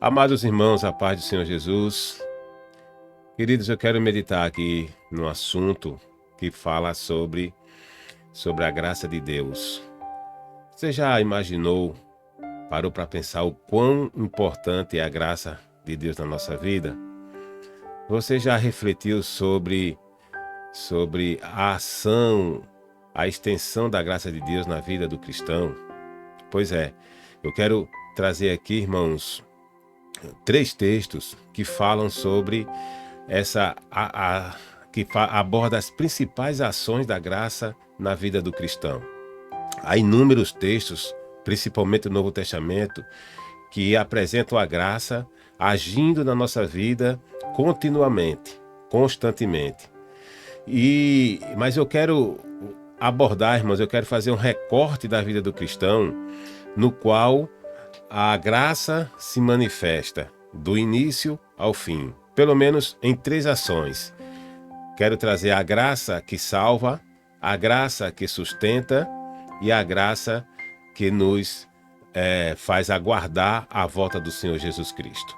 Amados irmãos, a paz do Senhor Jesus. Queridos, eu quero meditar aqui no assunto que fala sobre a graça de Deus. Você já imaginou, parou para pensar o quão importante é a graça de Deus na nossa vida? Você já refletiu sobre a ação, a extensão da graça de Deus na vida do cristão? Pois é, eu quero trazer aqui, irmãos, 3 textos que falam sobre aborda as principais ações da graça na vida do cristão. Há inúmeros textos, principalmente no Novo Testamento, que apresentam a graça agindo na nossa vida continuamente, constantemente. Mas eu quero abordar, irmãos, eu quero fazer um recorte da vida do cristão, no qual a graça se manifesta do início ao fim, pelo menos em 3 ações. Quero trazer a graça que salva, a graça que sustenta e a graça que nos faz aguardar a volta do Senhor Jesus Cristo.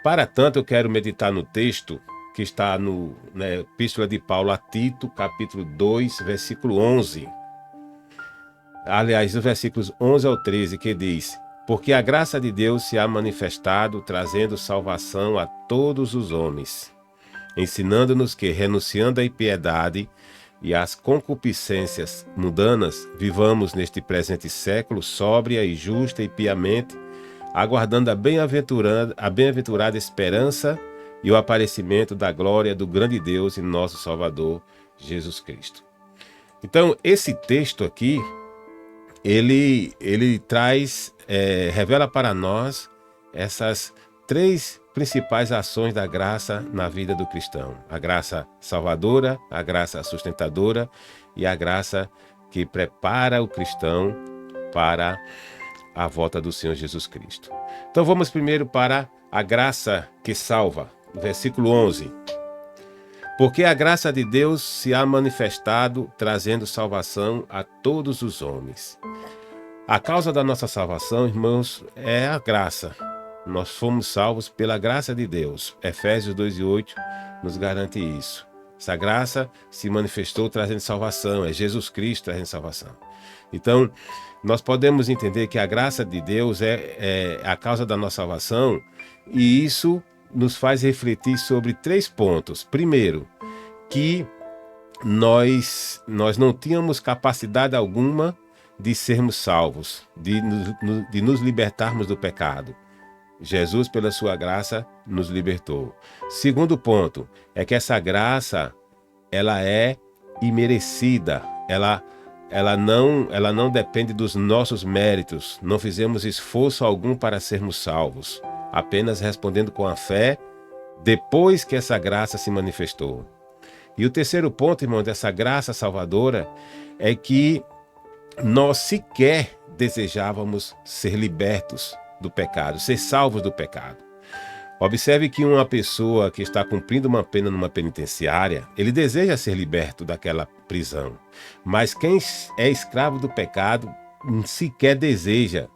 Para tanto, eu quero meditar no texto que está na Epístola de Paulo a Tito, capítulo 2, versículo 11. Aliás, os versículos 11 ao 13, que diz: porque a graça de Deus se há manifestado, trazendo salvação a todos os homens, ensinando-nos que, renunciando à impiedade e às concupiscências mundanas, vivamos neste presente século sóbria e justa e piamente, aguardando a bem-aventurada esperança e o aparecimento da glória do grande Deus e nosso Salvador, Jesus Cristo. Então, esse texto aqui, ele traz, revela para nós essas 3 principais ações da graça na vida do cristão: a graça salvadora, a graça sustentadora e a graça que prepara o cristão para a volta do Senhor Jesus Cristo. Então vamos primeiro para a graça que salva, versículo 11. Porque a graça de Deus se há manifestado, trazendo salvação a todos os homens. A causa da nossa salvação, irmãos, é a graça. Nós fomos salvos pela graça de Deus. Efésios 2:8 nos garante isso. Essa graça se manifestou trazendo salvação, é Jesus Cristo trazendo salvação. Então, nós podemos entender que a graça de Deus é a causa da nossa salvação, e isso nos faz refletir sobre 3 pontos. Primeiro, que nós não tínhamos capacidade alguma de sermos salvos, de nos libertarmos do pecado. Jesus, pela sua graça, nos libertou. Segundo ponto, é que essa graça, ela é imerecida, ela não depende dos nossos méritos, não fizemos esforço algum para sermos salvos, apenas respondendo com a fé depois que essa graça se manifestou. E o terceiro ponto, irmão, dessa graça salvadora é que nós sequer desejávamos ser libertos do pecado, ser salvos do pecado. Observe que uma pessoa que está cumprindo uma pena numa penitenciária, ele deseja ser liberto daquela prisão. Mas quem é escravo do pecado sequer deseja,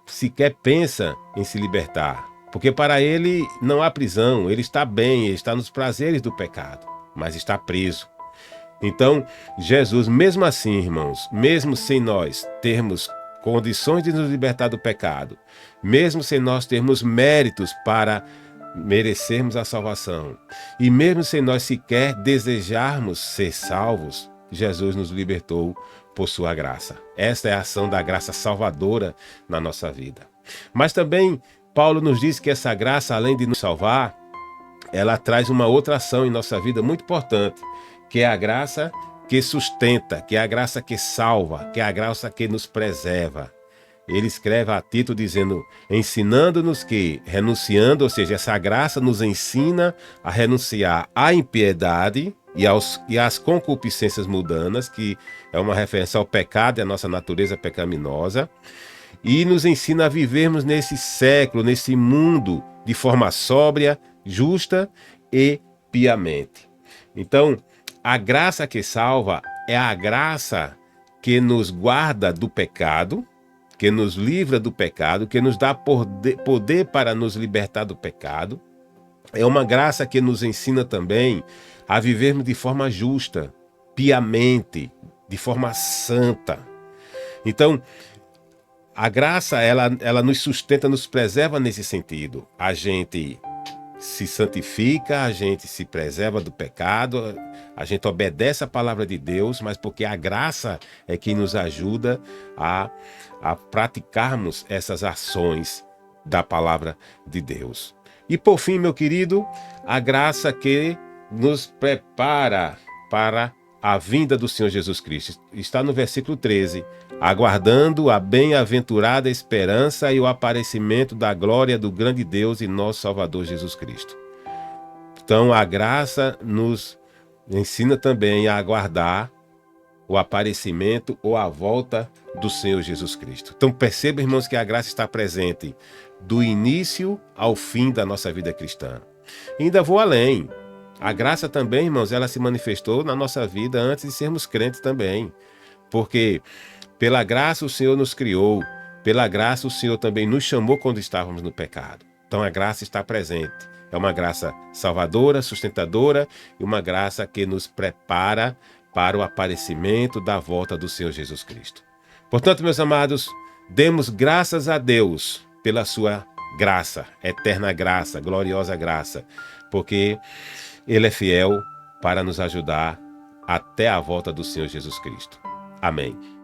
sequer pensa em se libertar. Porque para ele não há prisão, ele está bem, ele está nos prazeres do pecado, mas está preso. Então, Jesus, mesmo assim, irmãos, mesmo sem nós termos condições de nos libertar do pecado, mesmo sem nós termos méritos para merecermos a salvação, e mesmo sem nós sequer desejarmos ser salvos, Jesus nos libertou por sua graça. Esta é a ação da graça salvadora na nossa vida. Mas também Paulo nos diz que essa graça, além de nos salvar, ela traz uma outra ação em nossa vida muito importante, que é a graça que sustenta, que é a graça que salva, que é a graça que nos preserva. Ele escreve a Tito dizendo, ensinando-nos que, renunciando, ou seja, essa graça nos ensina a renunciar à impiedade e às concupiscências mundanas, que é uma referência ao pecado e à nossa natureza pecaminosa, e nos ensina a vivermos nesse século, nesse mundo, de forma sóbria, justa e piamente. Então, a graça que salva é a graça que nos guarda do pecado, que nos livra do pecado, que nos dá poder para nos libertar do pecado. É uma graça que nos ensina também a vivermos de forma justa, piamente, de forma santa. Então, a graça, ela nos sustenta, nos preserva nesse sentido. A gente se santifica, a gente se preserva do pecado, a gente obedece a palavra de Deus, mas porque a graça é que nos ajuda a praticarmos essas ações da palavra de Deus. E por fim, meu querido, a graça que nos prepara para a vinda do Senhor Jesus Cristo. Está no versículo 13. Aguardando a bem-aventurada esperança e o aparecimento da glória do grande Deus e nosso Salvador Jesus Cristo. Então, a graça nos ensina também a aguardar o aparecimento ou a volta do Senhor Jesus Cristo. Então, perceba, irmãos, que a graça está presente do início ao fim da nossa vida cristã. E ainda vou além. A graça também, irmãos, ela se manifestou na nossa vida antes de sermos crentes também. Porque pela graça o Senhor nos criou, pela graça o Senhor também nos chamou quando estávamos no pecado. Então a graça está presente. É uma graça salvadora, sustentadora e uma graça que nos prepara para o aparecimento da volta do Senhor Jesus Cristo. Portanto, meus amados, demos graças a Deus pela sua graça, eterna graça, gloriosa graça, porque Ele é fiel para nos ajudar até a volta do Senhor Jesus Cristo. Amém.